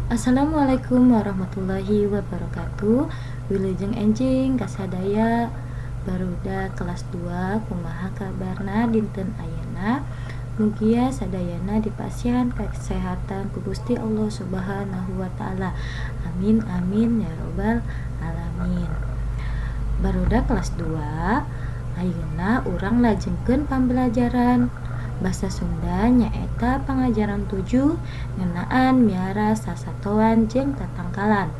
Assalamualaikum warahmatullahi wabarakatuh. Wilujeng enjing kasadaya barudak kelas 2 kumaha kabarna dinten ayeuna. Mugia sadayana dipasihan kesehatan ku Gusti Allah Subhanahu wa taala. Amin amin ya robbal alamin. Barudak kelas 2 ayeuna urang lajengkeun pambelajaran Basa Sunda nyaeta pangajaran 7 ngeunaan miara sasatoan jeung tatangkalan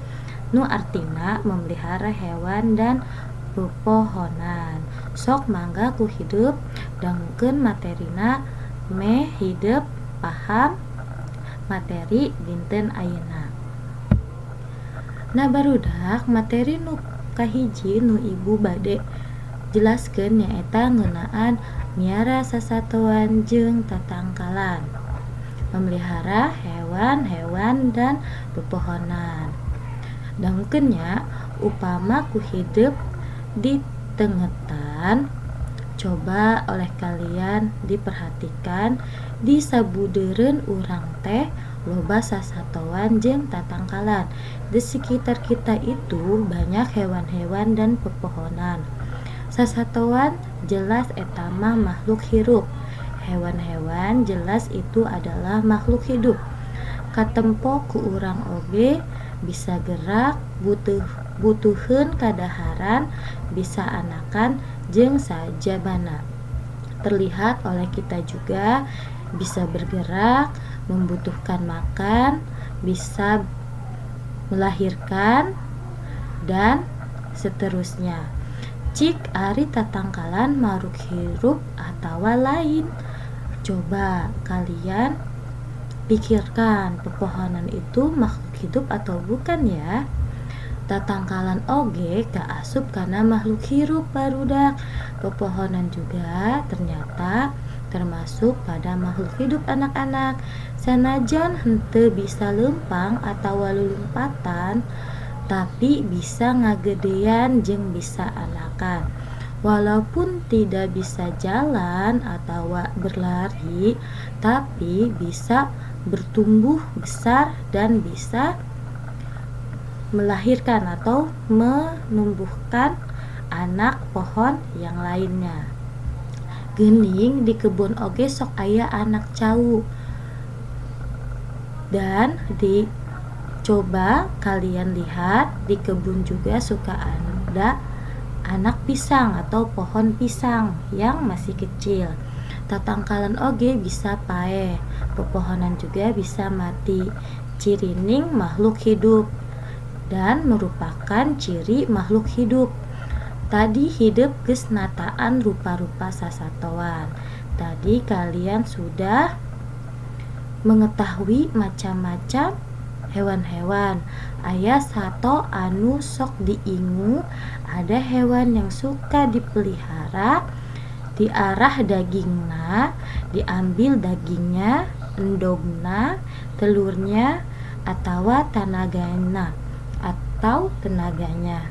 nu artina memelihara hewan dan pepohonan. Sok mangga ku hidup dangukeun materina meh hidup paham materi dinten ayeuna. Nah barudak materi nu kahiji nu ibu bade jelaskeun nyaeta ngeunaan miara sasatoan jeung tatangkalan, memelihara hewan-hewan dan pepohonan. Dangukeunnya upama ku hidup di tengetan, coba oleh kalian diperhatikan di sabudeureun urang teh loba sasatoan jeung tatangkalan. Di sekitar kita itu banyak hewan-hewan dan pepohonan. Sasatoan jelas eta mah makhluk hirup. Hewan-hewan jelas itu adalah makhluk hidup. Katempo ku urang oge bisa gerak, butuheun kadaharan, bisa anakan jeung sajabana. Terlihat oleh kita juga bisa bergerak, membutuhkan makan, bisa melahirkan dan seterusnya. Cik ari tatangkalan makhluk hirup atawa lain. Coba kalian pikirkan, pepohonan itu makhluk hidup atau bukan ya? Tatangkalan oge kaasup kana makhluk hirup barudak. Pepohonan juga ternyata termasuk pada makhluk hidup anak-anak. Sanajan henteu bisa leumpang atawa lulumpatan, tapi bisa ngagedean jeung bisa anakan. Walaupun tidak bisa jalan atau berlari, tapi bisa bertumbuh besar dan bisa melahirkan atau menumbuhkan anak pohon yang lainnya. Geuning di kebun oge sok aya anak cau. Dan coba kalian lihat di kebun juga suka ada anak pisang atau pohon pisang yang masih kecil. Tatangkalan oge bisa paeh, pepohonan juga bisa mati. Cirining makhluk hidup dan merupakan ciri makhluk hidup. Tadi hidup geus nataan rupa-rupa sasatoan. Tadi kalian sudah mengetahui macam-macam hewan-hewan. Aya sato anu sok diingu, ada hewan yang suka dipelihara, diarah dagingna, diambil dagingnya, endogna, telurnya, atawa tanagana atau tenaganya.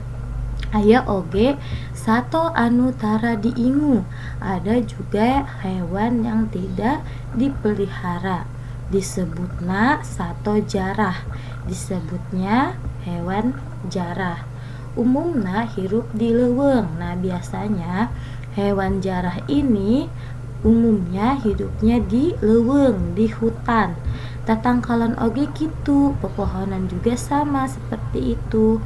Aya oge sato anu tara diingu, ada juga hewan yang tidak dipelihara. Disebutna sato jarah, disebutnya hewan jarah. Umumna hirup di leuweung. Nah biasanya hewan jarah ini umumnya hidupnya di leuweung, di hutan. Tatangkalan oge kitu, pepohonan juga sama seperti itu.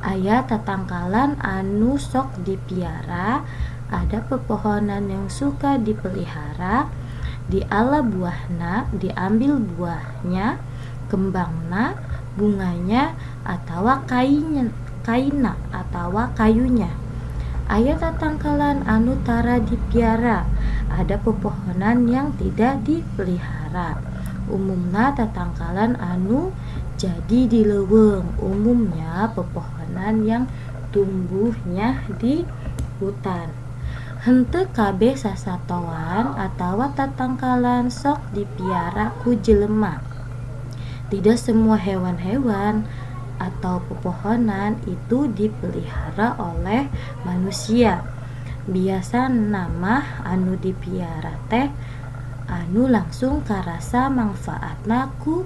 Aya tatangkalan anu sok dipiara, ada pepohonan yang suka dipelihara. Diala buahna, diambil buahnya, kembangna, bunganya, atawa kaina atawa kayunya. Aya tatangkalan anu tara dipiara, ada pepohonan yang tidak dipelihara. Umumna tatangkalan anu jadi di leuweung, umumnya pepohonan yang tumbuhnya di hutan. Henteu kabeh sasatoan atawa tatangkalan sok dipiara ku jelema. Tidak semua hewan-hewan atau pepohonan itu dipelihara oleh manusia. Biasa nama anu dipiara teh anu langsung karasa manfaatna ku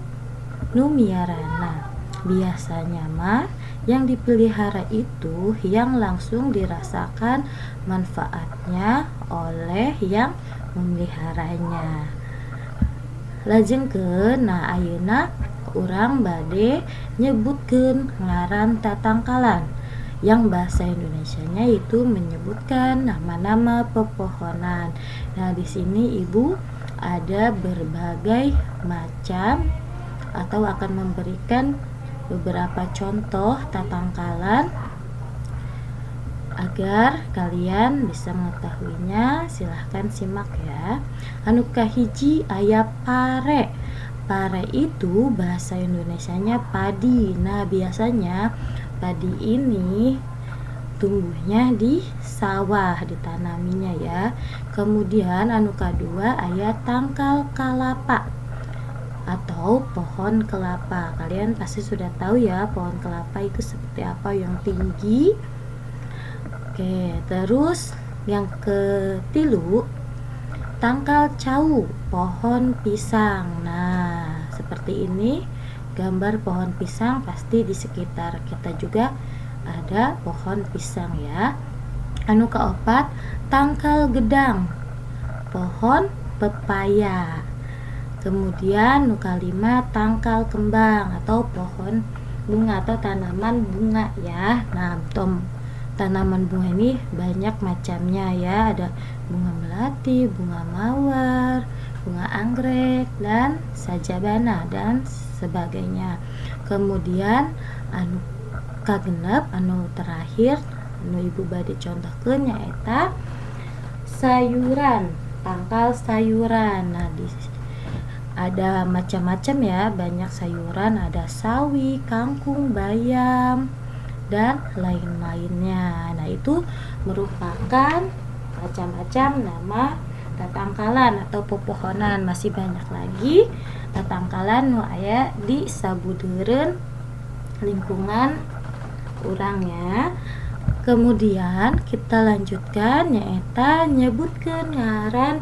nu miarana. biasanya mah yang dipelihara itu yang langsung dirasakan manfaatnya oleh yang memeliharanya. Lajengkeun ayeuna urang bade nyebutkeun ngaran tatangkalan yang bahasa Indonesianya itu menyebutkan nama-nama pepohonan. Nah, di sini Ibu ada berbagai macam atau akan memberikan beberapa contoh tatangkalan agar kalian bisa mengetahuinya. Silahkan simak ya. Anu kahiji aya pare. Pare itu bahasa Indonesianya padi. Nah, biasanya padi ini tumbuhnya di sawah, ditanaminya ya. Kemudian anu kadua aya tangkal kalapa atau pohon kelapa. Kalian pasti sudah tahu ya pohon kelapa itu seperti apa, yang tinggi. Oke, terus yang ketilu tangkal cau, pohon pisang. Nah, seperti ini gambar pohon pisang, pasti di sekitar kita juga ada pohon pisang ya. Anu kaopat tangkal gedang, pohon pepaya. Kemudian anu kalima tangkal kembang atau pohon bunga atau tanaman bunga ya. Nah, tanaman bunga ini banyak macamnya ya, ada bunga melati, bunga mawar, bunga anggrek, dan sajabana dan sebagainya. Kemudian anu kagenep, anu terakhir anu Ibu bade contohkeun nyaeta sayuran, tangkal sayuran. Nah, ada macam-macam ya, banyak sayuran, ada sawi, kangkung, bayam, dan lain-lainnya. Nah, itu merupakan macam-macam nama tatangkalan atau pepohonan. Masih banyak lagi tatangkalan nu aya di sabudeureun lingkungan urang ya. Kemudian kita lanjutkan nyaeta nyebutkeun ngaran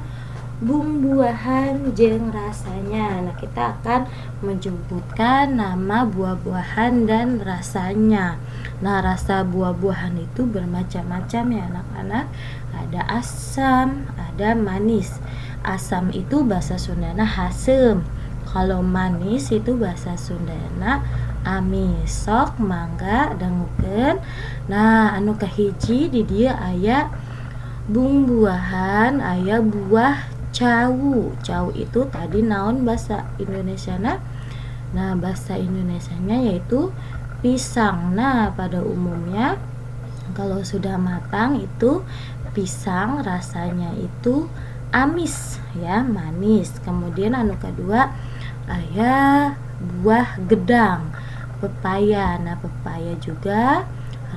bumbuahan jeung rasanya. Nah, kita akan menyebutkan nama buah-buahan dan rasanya. Nah, rasa buah-buahan itu bermacam-macam ya anak-anak. Ada asam, ada manis. Asam itu bahasa Sundana hasem. Kalau manis itu bahasa Sundana amis. Sok mangga dangukeun. Nah, anu kahiji di dia aya bumbuahan, aya buah cau. Cau itu tadi naon bahasa Indonesiana? Nah, bahasa Indonesianya yaitu pisang. Nah, pada umumnya kalau sudah matang itu pisang rasanya itu amis ya, manis. Kemudian anu kedua aya buah gedang, pepaya. Nah, pepaya juga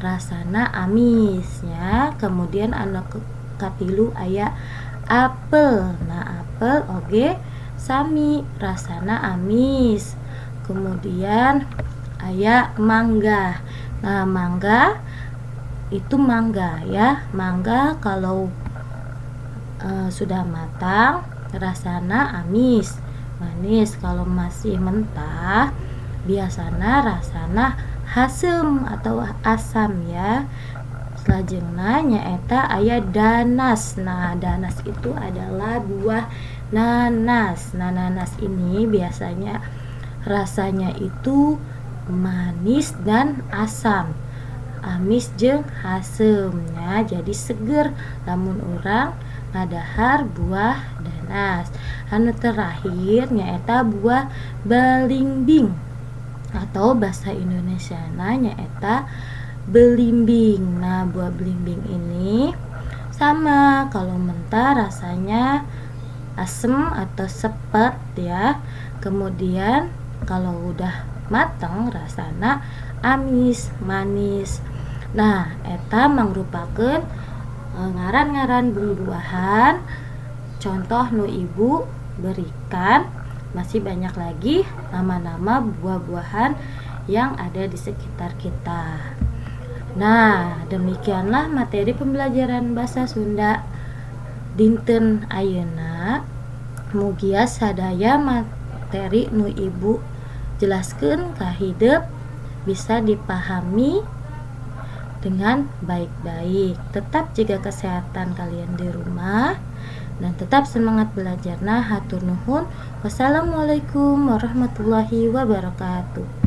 rasana amis ya. Kemudian anu katilu aya apel. Nah, apel oge sami rasana amis. Kemudian aya mangga. Nah, mangga itu mangga ya. Mangga kalau sudah matang rasana amis, manis. Kalau masih mentah biasana rasana hasem atau asam ya. Selanjutnya nyaeta aya danas. Nah, danas itu adalah buah nanas. Nah, nanas ini biasanya rasanya itu manis dan asam, amis jeung hasemnya, jadi seger lamun urang ngadahar buah danas. Anu terakhir nyaeta buah belimbing atau bahasa Indonesiana nyaeta belimbing. Nah, buah belimbing ini sama, kalau mentah rasanya asem atau sepet ya. Kemudian kalau udah matang rasana amis, manis. Nah, eta mangrupakeun ngaran-ngaran buah-buahan contoh nu Ibu berikan. Masih banyak lagi nama-nama buah-buahan yang ada di sekitar kita. Nah, demikianlah materi pembelajaran bahasa Sunda dinten ayeuna. Mugia sadaya materi nu Ibu jelaskeun ka hideuk bisa dipahami dengan baik-baik. Tetap jaga kesehatan kalian di rumah dan tetap semangat belajar. Nah, hatur nuhun. Wassalamualaikum warahmatullahi wabarakatuh.